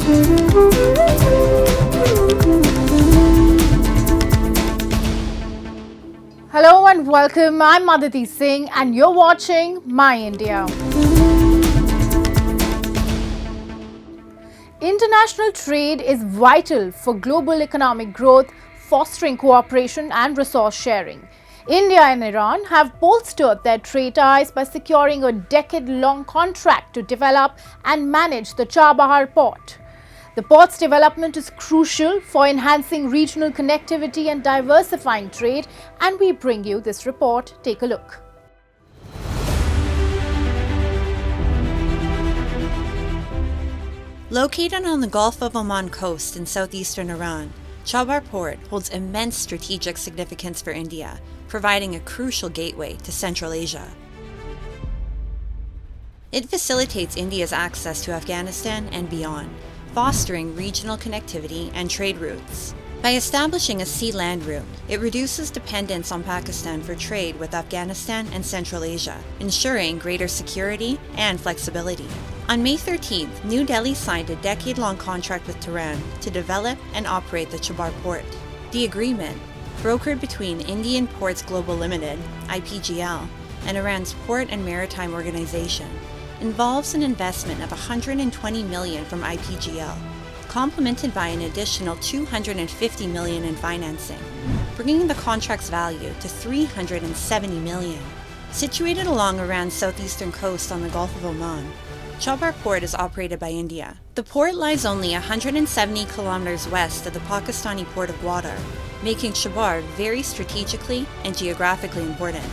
Hello and welcome. I'm Madhati Singh and you're watching My India. International trade is vital for global economic growth, fostering cooperation and resource sharing. India and Iran have bolstered their trade ties by securing a decade-long contract to develop and manage the Chabar Port. The port's development is crucial for enhancing regional connectivity and diversifying trade, and we bring you this report. Take a look. Located on the Gulf of Oman coast in southeastern Iran, Chabar Port holds immense strategic significance for India, providing a crucial gateway to Central Asia. It facilitates India's access to Afghanistan and beyond, fostering regional connectivity and trade routes. By establishing a sea-land route, it reduces dependence on Pakistan for trade with Afghanistan and Central Asia, ensuring greater security and flexibility. On May 13th, New Delhi signed a decade-long contract with Tehran to develop and operate the Chabar Port. The agreement, brokered between Indian Ports Global Limited (IPGL) and Iran's Port and Maritime Organization, involves an investment of $120 million from IPGL, complemented by an additional $250 million in financing, bringing the contract's value to $370 million. Situated along Iran's southeastern coast on the Gulf of Oman, Chabar Port is operated by India. The port lies only 170 kilometers west of the Pakistani port of Gwadar, making Chabar very strategically and geographically important.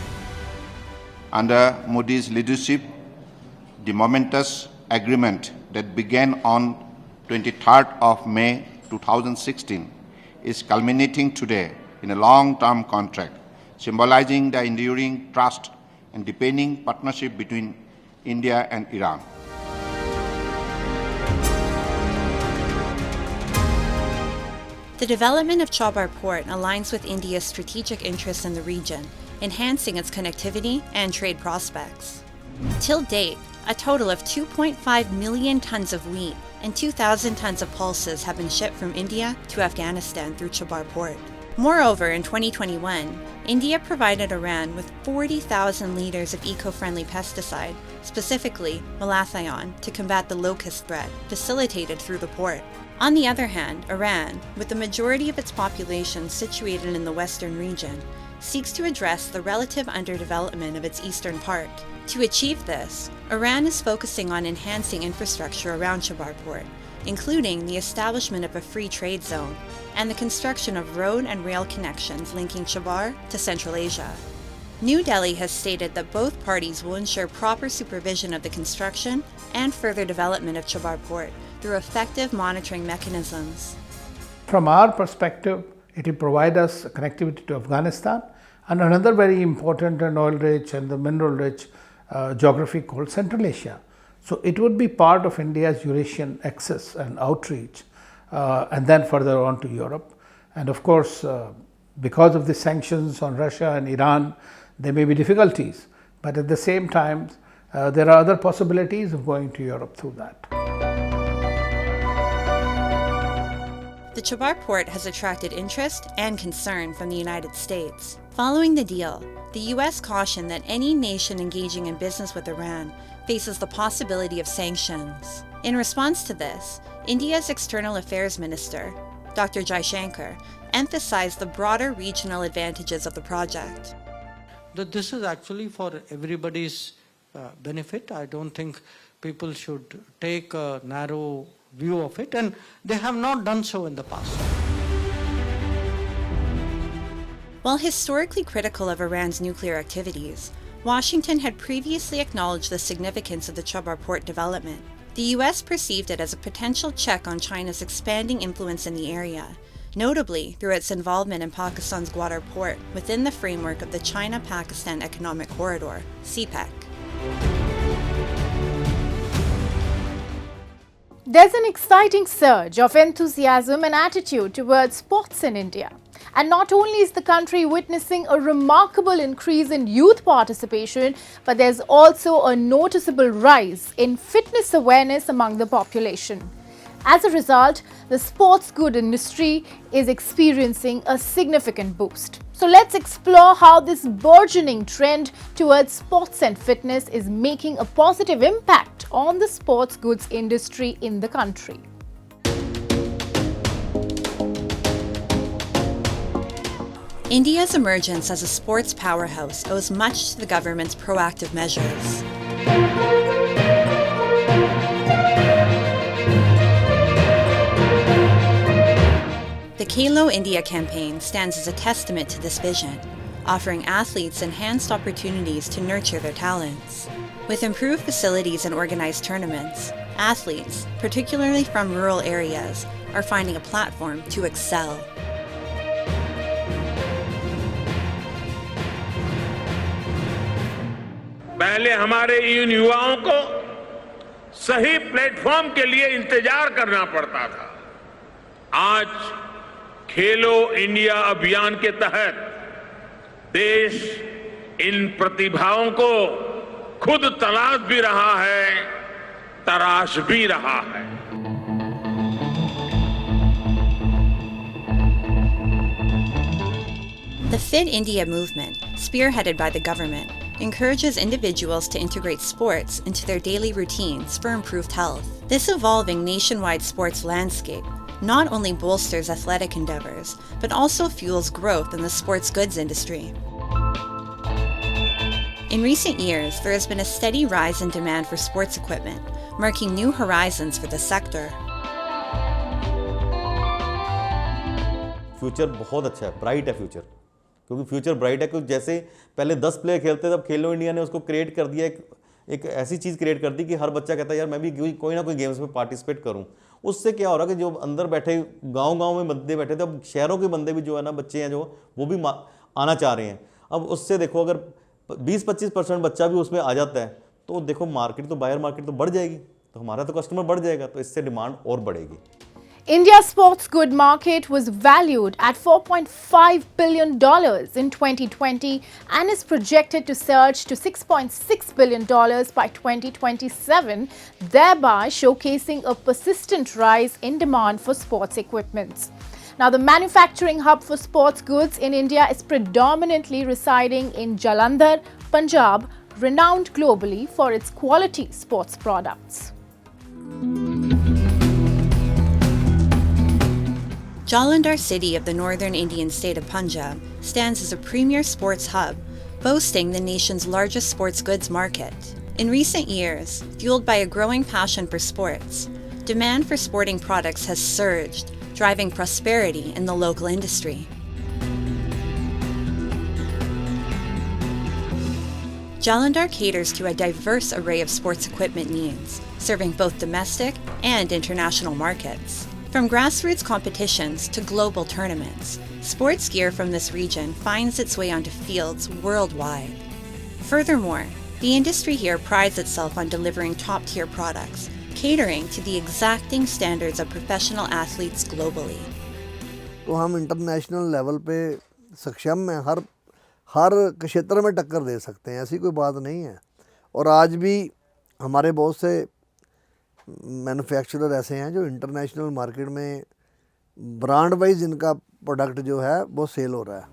Under Modi's leadership, the momentous agreement that began on 23rd of May 2016 is culminating today in a long-term contract, symbolizing the enduring trust and deepening partnership between India and Iran. The development of Chabar Port aligns with India's strategic interests in the region, enhancing its connectivity and trade prospects. Till date, a total of 2.5 million tons of wheat and 2,000 tons of pulses have been shipped from India to Afghanistan through Chabar Port. Moreover, in 2021, India provided Iran with 40,000 liters of eco-friendly pesticide, specifically malathion, to combat the locust threat, facilitated through the port. On the other hand, Iran, with the majority of its population situated in the western region, seeks to address the relative underdevelopment of its eastern part. To achieve this, Iran is focusing on enhancing infrastructure around Chabar Port, including the establishment of a free trade zone and the construction of road and rail connections linking Chabar to Central Asia. New Delhi has stated that both parties will ensure proper supervision of the construction and further development of Chabar Port through effective monitoring mechanisms. From our perspective, it will provide us connectivity to Afghanistan and another very important and oil-rich and the mineral-rich geography called Central Asia. So it would be part of India's Eurasian access and outreach and then further on to Europe. And of course, because of the sanctions on Russia and Iran, there may be difficulties, but at the same time, there are other possibilities of going to Europe through that. The Chabar Port has attracted interest and concern from the United States. Following the deal, the U.S. cautioned that any nation engaging in business with Iran faces the possibility of sanctions. In response to this, India's External Affairs Minister, Dr. Jaishankar, emphasized the broader regional advantages of the project. This is actually for everybody's benefit. I don't think people should take a narrow view of it, and they have not done so in the past. While historically critical of Iran's nuclear activities, Washington had previously acknowledged the significance of the Chabar Port development. The U.S. perceived it as a potential check on China's expanding influence in the area, notably through its involvement in Pakistan's Gwadar Port within the framework of the China-Pakistan Economic Corridor, CPEC. There's an exciting surge of enthusiasm and attitude towards sports in India. And not only is the country witnessing a remarkable increase in youth participation, but there's also a noticeable rise in fitness awareness among the population. As a result, the sports good industry is experiencing a significant boost. So let's explore how this burgeoning trend towards sports and fitness is making a positive impact on the sports goods industry in the country. India's emergence as a sports powerhouse owes much to the government's proactive measures. The Khelo India campaign stands as a testament to this vision, offering athletes enhanced opportunities to nurture their talents. With improved facilities and organized tournaments, athletes, particularly from rural areas, are finding a platform to excel. पहले हमारे इन युवाओं को सही platform के लिए इंतजार करना पड़ता था। आज खेलो इंडिया अभियान के तहत देश इन प्रतिभाओं को खुद तलाश भी रहा है, तराश भी रहा है। The Fit India movement, spearheaded by the government, encourages individuals to integrate sports into their daily routines for improved health. This evolving nationwide sports landscape not only bolsters athletic endeavors, but also fuels growth in the sports goods industry. In recent years, there has been a steady rise in demand for sports equipment, marking new horizons for the sector. Future बहुत अच्छा है, bright है future, क्योंकि future bright है। क्योंकि जैसे पहले 10 player खेलते थे, तब खेलो इंडिया ने उसको क्रिएट कर दिया, एक ऐसी चीज़ क्रिएट कर दी कि हर बच्चा कहता है यार मैं भी कोई ना कोई गेम्स में पार्टिसिपेट करूं। उससे क्या हो रहा है कि जो अंदर बैठे गांव-गांव में बंदे बैठे थे, अब शहरों के बंदे भी जो है ना, बच्चे हैं जो, वो भी आना चाह रहे हैं। अब उससे देखो अगर 20-25% बच्चा भी उसमें आ जाता है तो देखो मार्केट तो, बायर मार्केट तो बढ़ जाएगी, तो हमारा तो कस्टमर बढ़ जाएगा, तो इससे डिमांड और बढ़ेगी। India's sports good market was valued at $4.5 billion in 2020 and is projected to surge to $6.6 billion by 2027, thereby showcasing a persistent rise in demand for sports equipment. Now, the manufacturing hub for sports goods in India is predominantly residing in Jalandhar, Punjab, renowned globally for its quality sports products. Jalandhar city of the northern Indian state of Punjab stands as a premier sports hub, boasting the nation's largest sports goods market. In recent years, fueled by a growing passion for sports, demand for sporting products has surged, driving prosperity in the local industry. Jalandhar caters to a diverse array of sports equipment needs, serving both domestic and international markets. From grassroots competitions to global tournaments, sports gear from this region finds its way onto fields worldwide. Furthermore, the industry here prides itself on delivering top-tier products, catering to the exacting standards of professional athletes globally. तो हम international level पे सक्षम हैं, हर क्षेत्र में टक्कर दे सकते हैं, ऐसी कोई बात नहीं है। और आज भी हमारे बहुत से मैन्युफैक्चरर ऐसे हैं जो इंटरनेशनल मार्केट में ब्रांड वाइज इनका प्रोडक्ट जो है वो सेल हो रहा है।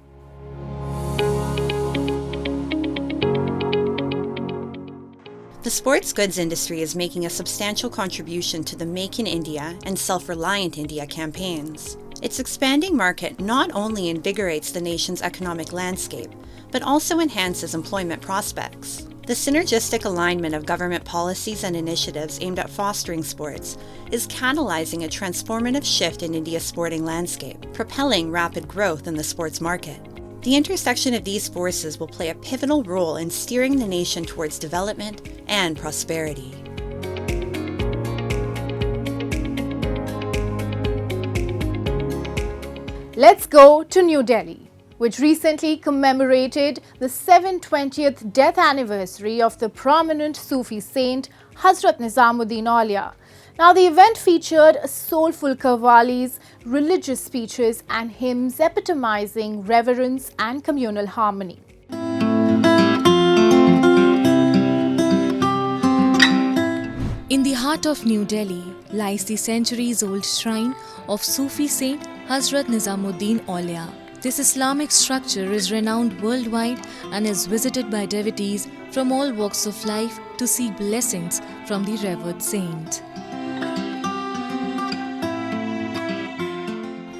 The sports goods industry is making a substantial contribution to the Make in India and Self-Reliant India campaigns. Its expanding market not only invigorates the nation's economic landscape, but also enhances employment prospects. The synergistic alignment of government policies and initiatives aimed at fostering sports is catalyzing a transformative shift in India's sporting landscape, propelling rapid growth in the sports market. The intersection of these forces will play a pivotal role in steering the nation towards development and prosperity. Let's go to New Delhi, which recently commemorated the 720th death anniversary of the prominent Sufi saint Hazrat Nizamuddin Aulia. Now, the event featured soulful qawwalis, religious speeches and hymns epitomizing reverence and communal harmony. In the heart of New Delhi, lies the centuries-old shrine of Sufi saint Hazrat Nizamuddin Aulia. This Islamic structure is renowned worldwide and is visited by devotees from all walks of life to seek blessings from the revered saint.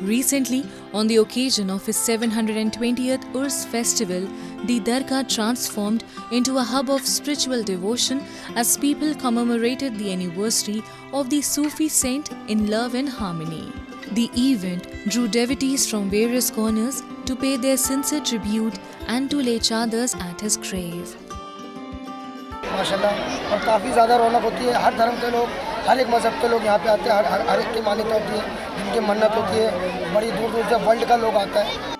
Recently, on the occasion of his 720th Urs festival, the Dargah transformed into a hub of spiritual devotion as people commemorated the anniversary of the Sufi saint in love and harmony. The event drew devotees from various corners to pay their sincere tribute and to lay chadars at his grave. माशाल्लाह और काफ़ी ज़्यादा रौनक होती है। हर धर्म के लोग, हर एक मज़हब के लोग यहाँ पे आते हैं। हर एक की मान्यता होती है, जिनकी मन्नत होती है। बड़ी दूर दूर से वर्ल्ड का लोग आता है।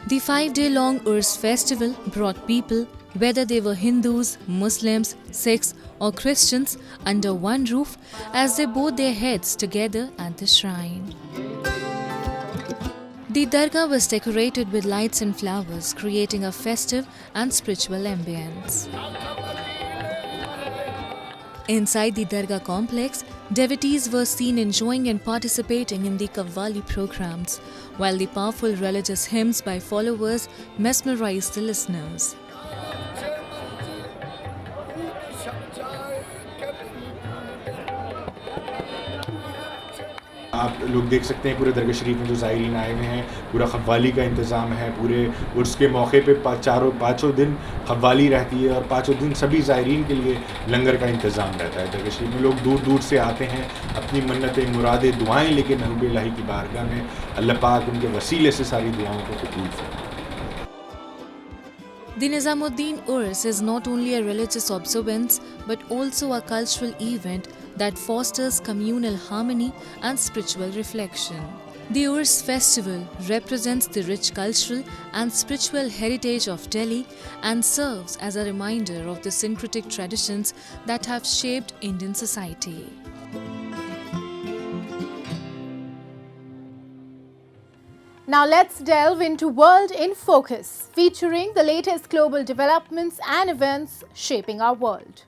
The 5-day-long Urs festival brought people, whether they were Hindus, Muslims, Sikhs or Christians, under one roof as they bowed their heads together at the shrine. The Dargah was decorated with lights and flowers, creating a festive and spiritual ambience. Inside the Dargah complex, devotees were seen enjoying and participating in the Qawwali programs, while the powerful religious hymns by followers mesmerized the listeners. आप लोग देख सकते हैं पूरे दरगाह शरीफ में जो ज़ायरीन आए हुए हैं, पूरा ख़व्वाली का इंतज़ाम है। पूरे उर्स के मौके पे पाँचों दिन ख़व्वाली रहती है और पाँचों दिन सभी ज़ायरीन के लिए लंगर का इंतज़ाम रहता है। दरगाह शरीफ में लोग दूर दूर से आते हैं, अपनी मन्नतें, मुरादें, दुआएँ लेके महबूब इलाही की बारगाह में अल्लाह पाक उनके वसीले से सारी दुआओं को कबूल फरमाए। The Nizamuddin Urs is not only a religious observance but also a cultural event that fosters communal harmony and spiritual reflection. The Urs festival represents the rich cultural and spiritual heritage of Delhi and serves as a reminder of the syncretic traditions that have shaped Indian society. Now let's delve into World in Focus, featuring the latest global developments and events shaping our world.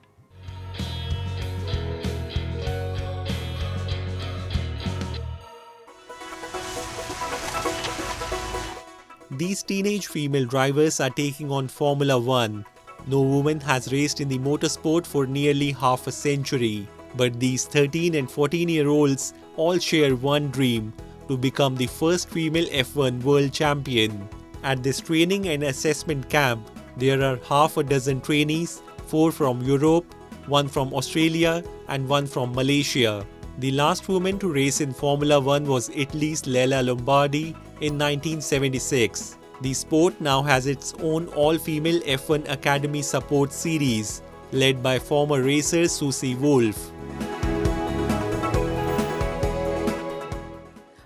These teenage female drivers are taking on Formula One. No woman has raced in the motorsport for nearly half a century. But these 13 and 14-year-olds all share one dream: to become the first female F1 world champion. At this training and assessment camp, there are half a dozen trainees, 4 from Europe, 1 from Australia and 1 from Malaysia. The last woman to race in Formula One was Italy's Lella Lombardi in 1976. The sport now has its own all-female F1 Academy support series, led by former racer Susie Wolf.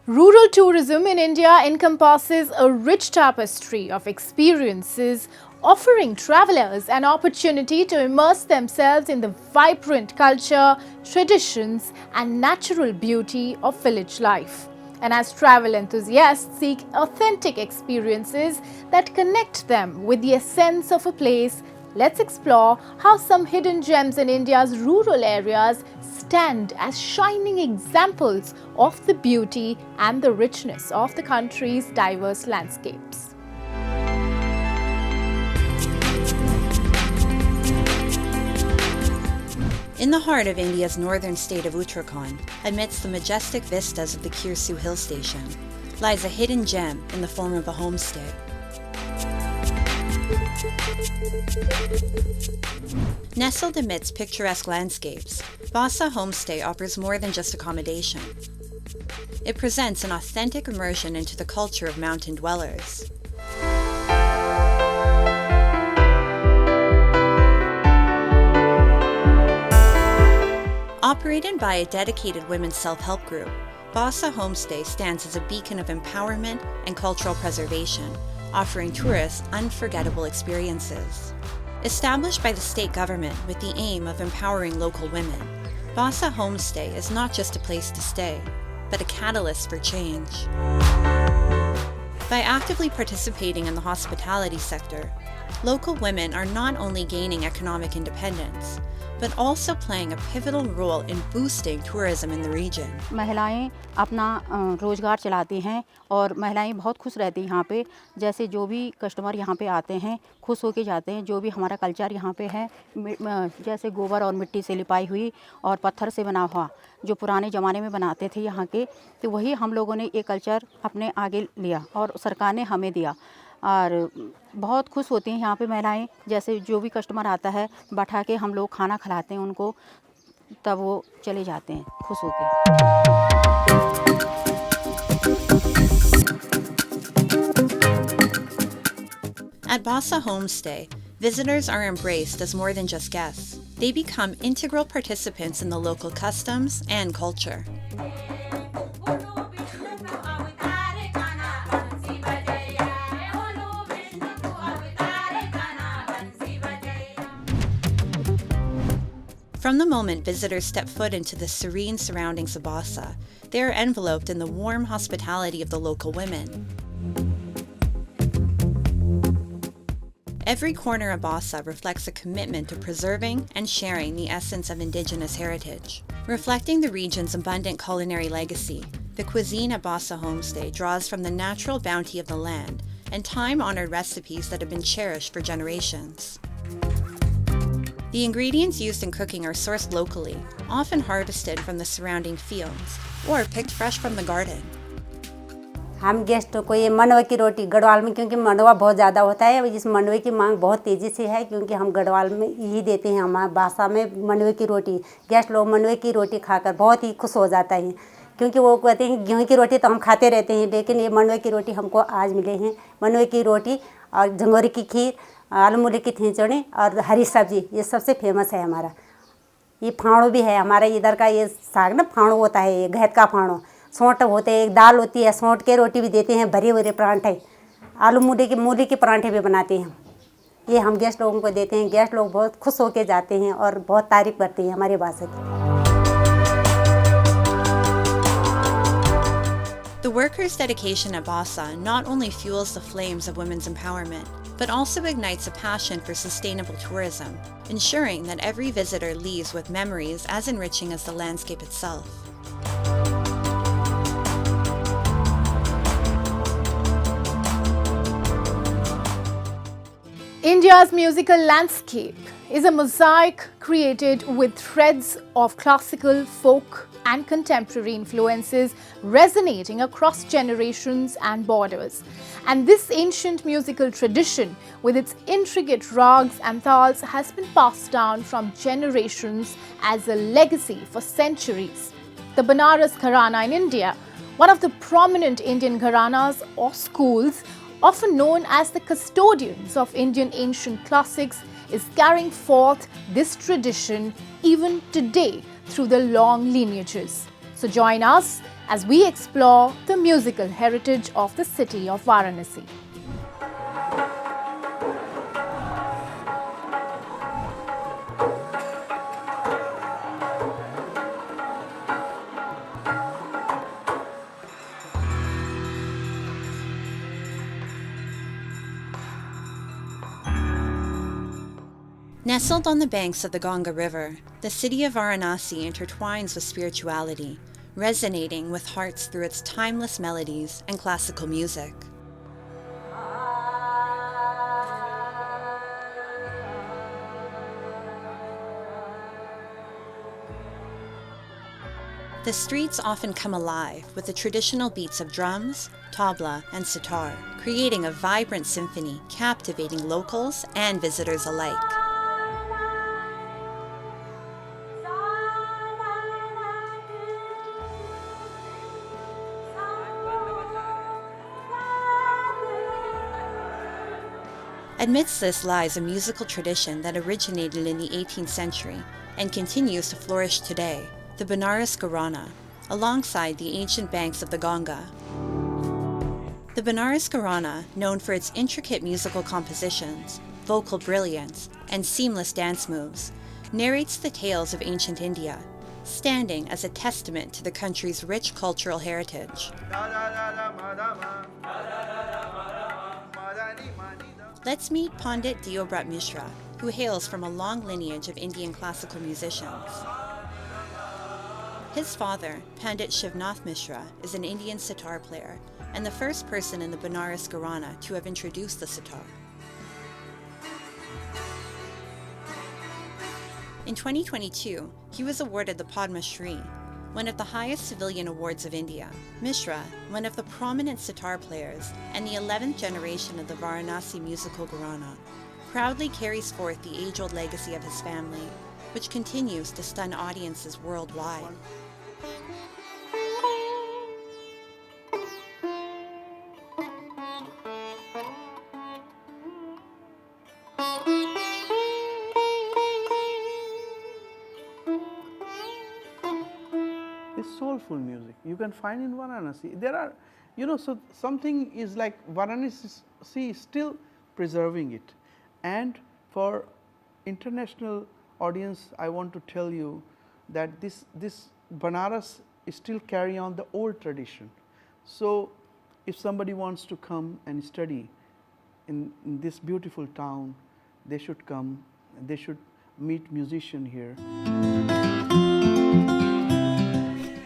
Rural tourism in India encompasses a rich tapestry of experiences, offering travelers an opportunity to immerse themselves in the vibrant culture, traditions and natural beauty of village life. And as travel enthusiasts seek authentic experiences that connect them with the essence of a place, let's explore how some hidden gems in India's rural areas stand as shining examples of the beauty and the richness of the country's diverse landscapes. In the heart of India's northern state of Uttarakhand, amidst the majestic vistas of the Kirsu hill station, lies a hidden gem in the form of a homestay. Nestled amidst picturesque landscapes, Vasa Homestay offers more than just accommodation. It presents an authentic immersion into the culture of mountain dwellers. Operated by a dedicated women's self-help group, Vasa Homestay stands as a beacon of empowerment and cultural preservation, offering tourists unforgettable experiences. Established by the state government with the aim of empowering local women, Vasa Homestay is not just a place to stay, but a catalyst for change. By actively participating in the hospitality sector, Local women are not only gaining economic independence, but also playing a pivotal role in boosting tourism in the region. महिलाएं अपना रोजगार चलाती हैं और महिलाएं बहुत खुश रहती हैं यहाँ पे। जैसे जो भी कस्टमर यहाँ पे आते हैं खुश होके जाते हैं। जो भी हमारा कल्चर यहाँ पे है, जैसे गोबर और मिट्टी से लिपाई हुई और पत्थर से बना हुआ, जो पुराने ज़माने में बनाते थे यहाँ के, तो वही हम लोगों ने ये कल्चर अपने आगे लिया और सरकार ने हमें दिया। और बहुत खुश होती हैं यहाँ पे महिलाएं। जैसे जो भी कस्टमर आता है बैठा के हम लोग खाना खिलाते हैं उनको, तब वो चले जाते हैं खुश होके। At Bassa Homestay, visitors are embraced as more than just guests. They become integral participants in the local customs and culture. From the moment visitors step foot into the serene surroundings of Bassa, they are enveloped in the warm hospitality of the local women. Every corner of Bassa reflects a commitment to preserving and sharing the essence of indigenous heritage. Reflecting the region's abundant culinary legacy, the cuisine at Bassa Homestay draws from the natural bounty of the land and time-honored recipes that have been cherished for generations. The ingredients used in cooking are sourced locally, often harvested from the surrounding fields or picked fresh from the garden. हम गेस्टों को ये मंडवे की रोटी गढ़वाल में, क्योंकि मंडवा बहुत ज़्यादा होता है, इस मंडवे की मांग बहुत तेज़ी से है, क्योंकि हम गढ़वाल में यही देते हैं। हमारे बासा में मंडवे की रोटी, गेस्ट लोग मंडवे की रोटी खाकर बहुत ही खुश हो जाता है, क्योंकि वो कहते हैं गेहूं की रोटी तो हम खाते रहते हैं, लेकिन ये मंडवे की रोटी हमको आज मिले हैं। मंडवे की रोटी और झंगोरी की खीर, आलू मूली की खिचड़ी और हरी सब्जी, ये सबसे फेमस है हमारा। ये फाड़ो भी है हमारा इधर का, ये साग ना फाड़ो होता है, ये घेत का फाड़ो, सौंठ होते हैं, एक दाल होती है, सौंठ के रोटी भी देते हैं, भरे भरे परांठे, आलू मूली के परांठे भी बनाते हैं। ये हम गेस्ट लोगों को देते हैं। गेस्ट लोग बहुत खुश होके जाते हैं और बहुत तारीफ करते हैं हमारे बासा की। The workers' dedication at Bassa not only fuels the flames of women's empowerment, but also ignites a passion for sustainable tourism, ensuring that every visitor leaves with memories as enriching as the landscape itself. India's musical landscape is a mosaic created with threads of classical, folk and contemporary influences resonating across generations and borders. And this ancient musical tradition, with its intricate rags and tals, has been passed down from generations as a legacy for centuries. The Banaras Gharana in India, one of the prominent Indian gharanas or schools, often known as the custodians of Indian ancient classics, is carrying forth this tradition even today through the long lineages. So join us as we explore the musical heritage of the city of Varanasi. Nestled on the banks of the Ganga River, the city of Varanasi intertwines with spirituality, resonating with hearts through its timeless melodies and classical music. The streets often come alive with the traditional beats of drums, tabla, and sitar, creating a vibrant symphony captivating locals and visitors alike. Amidst this lies a musical tradition that originated in the 18th century and continues to flourish today, the Banaras Gharana, alongside the ancient banks of the Ganga. The Banaras Gharana, known for its intricate musical compositions, vocal brilliance, and seamless dance moves, narrates the tales of ancient India, standing as a testament to the country's rich cultural heritage. Let's meet Pandit Deobrat Mishra, who hails from a long lineage of Indian classical musicians. His father, Pandit Shivnath Mishra, is an Indian sitar player and the first person in the Banaras Gharana to have introduced the sitar. In 2022, he was awarded the Padma Shri, one of the highest civilian awards of India. Mishra, one of the prominent sitar players and the 11th generation of the Varanasi musical Gharana, proudly carries forth the age-old legacy of his family, which continues to stun audiences worldwide. This soulful music you can find in Varanasi. There are, so something is like Varanasi is still preserving it. And for international audience, I want to tell you that this Banaras is still carry on the old tradition. So if somebody wants to come and study in this beautiful town, they should come, they should meet musician here.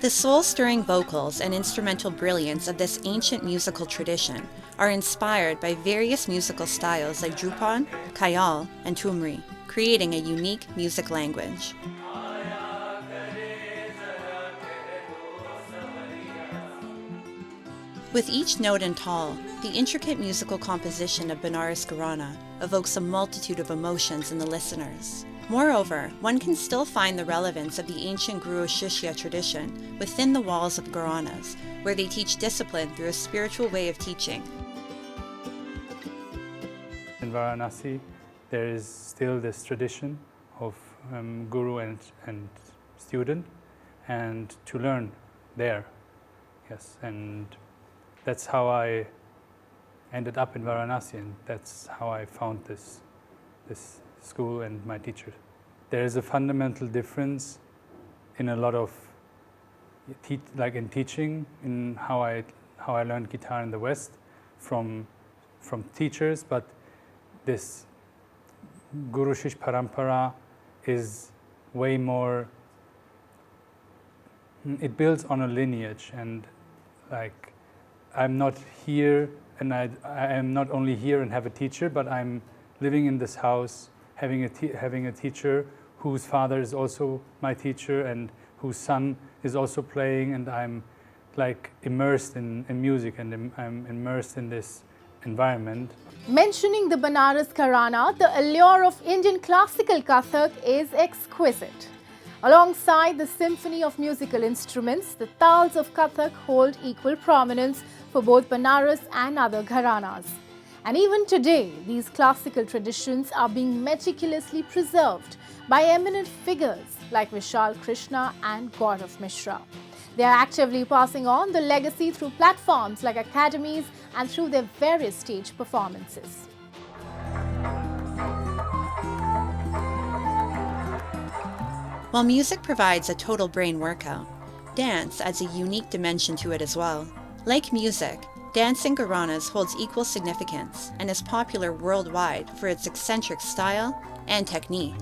The soul-stirring vocals and instrumental brilliance of this ancient musical tradition are inspired by various musical styles like Dhrupan, Khayal, and Thumri, creating a unique music language. With each note and tal, the intricate musical composition of Banaras Gharana evokes a multitude of emotions in the listeners. Moreover, one can still find the relevance of the ancient Guru-Shishya tradition within the walls of Gharanas, where they teach discipline through a spiritual way of teaching. In Varanasi, there is still this tradition of guru and student, and to learn there. Yes, and that's how I ended up in Varanasi, and that's how I found this school and my teacher. There is a fundamental difference in a lot of, like in teaching, in how I learned guitar in the West from teachers, but this Guru Shish Parampara is way more, it builds on a lineage, and like I'm not here, and I am not only here and have a teacher, but I'm living in this house, having a teacher whose father is also my teacher and whose son is also playing, and I'm like immersed in music, and I'm immersed in this environment. Mentioning the Banaras Gharana, the allure of Indian classical Kathak is exquisite. Alongside the symphony of musical instruments, the tals of Kathak hold equal prominence for both Banaras and other Gharanas. And even today, these classical traditions are being meticulously preserved by eminent figures like Vishal Krishna and Gaurav Mishra. They are actively passing on the legacy through platforms like academies and through their various stage performances. While music provides a total brain workout, dance adds a unique dimension to it as well. Like music, dance in Gharanas holds equal significance and is popular worldwide for its eccentric style and technique.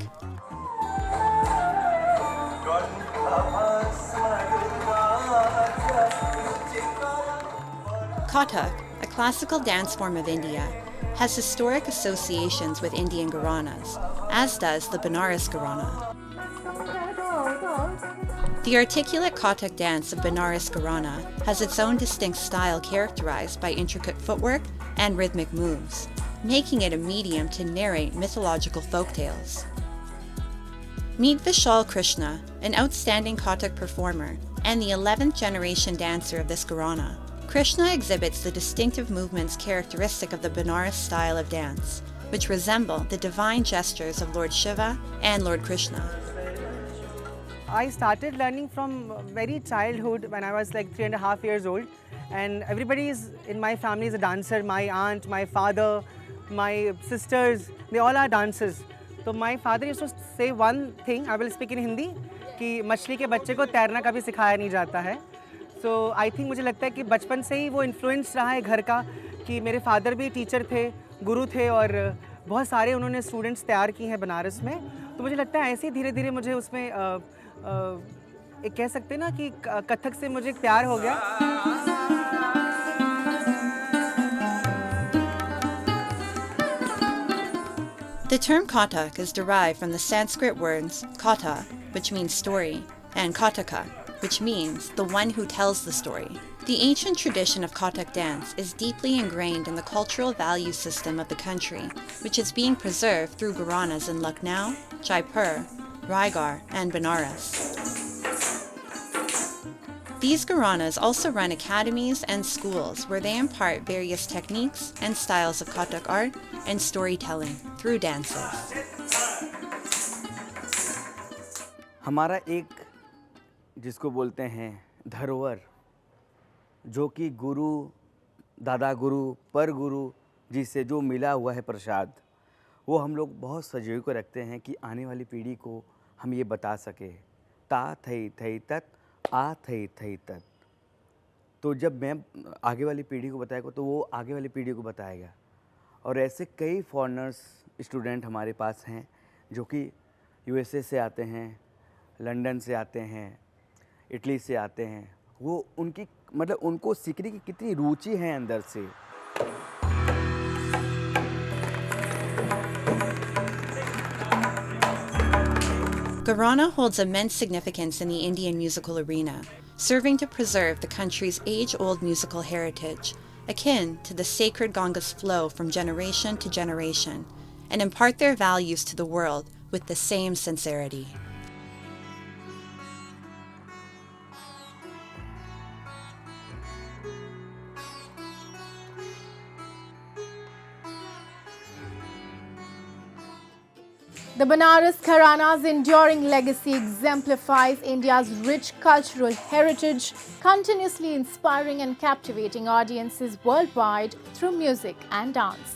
Kathak, a classical dance form of India, has historic associations with Indian Gharanas, as does the Banaras Gharana. The articulate Kathak dance of Banaras Gharana has its own distinct style characterized by intricate footwork and rhythmic moves, making it a medium to narrate mythological folktales. Meet Vishal Krishna, an outstanding Kathak performer and the 11th generation dancer of this Gharana. Krishna exhibits the distinctive movements characteristic of the Banaras style of dance, which resemble the divine gestures of Lord Shiva and Lord Krishna. I started learning from very childhood when I was like 3.5 years old, and everybody in my family is a dancer. My aunt, my father, my sisters, they all are dancers. So my father used to say one thing, I will speak in Hindi, कि मछली के बच्चे को तैरना कभी सिखाया नहीं जाता है. So I think मुझे लगता है कि बचपन से ही वो इन्फ्लुएंस रहा है घर का, कि मेरे फादर भी टीचर थे गुरु थे और बहुत सारे उन्होंने स्टूडेंट्स तैयार किए हैं बनारस में। तो मुझे लगता है ऐसे ही धीरे धीरे मुझे उसमें एक कह सकते हैं ना कि कथक से मुझे एक प्यार हो गया। The term Kathak is derived from the Sanskrit words katha, which means story, and kataka, which means the one who tells the story. The ancient tradition of Kathak dance is deeply ingrained in the cultural value system of the country, which is being preserved through gharanas in Lucknow, Jaipur, Raigad, and Benares. These gharanas also run academies and schools where they impart various techniques and styles of Kathak art and storytelling through dances. हमारा एक जिसको बोलते हैं धरोहर, जो कि गुरु, दादा गुरु, पर गुरु जी से जो मिला हुआ है प्रसाद, वो हम लोग बहुत सजोई को रखते हैं कि आने वाली पीढ़ी को हम ये बता सके। ता थई थई तत्, आ थई थई तत्। तो जब मैं आगे वाली पीढ़ी को बताएगा तो वो आगे वाली पीढ़ी को बताएगा। और ऐसे कई फॉरेनर्स स्टूडेंट हमारे पास हैं जो कि यूएसए से आते हैं, लंदन से आते हैं, इटली से आते हैं। वो उनकी मतलब उनको सीखने की कितनी रुचि है अंदर से। Gharana holds immense significance in the Indian musical arena, serving to preserve the country's age-old musical heritage, akin to the sacred Ganga's flow from generation to generation, and impart their values to the world with the same sincerity. The Banaras Gharana's enduring legacy exemplifies India's rich cultural heritage, continuously inspiring and captivating audiences worldwide through music and dance.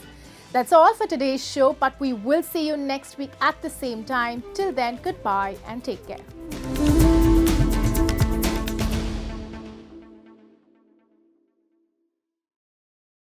That's all for today's show, but we will see you next week at the same time. Till then, goodbye and take care.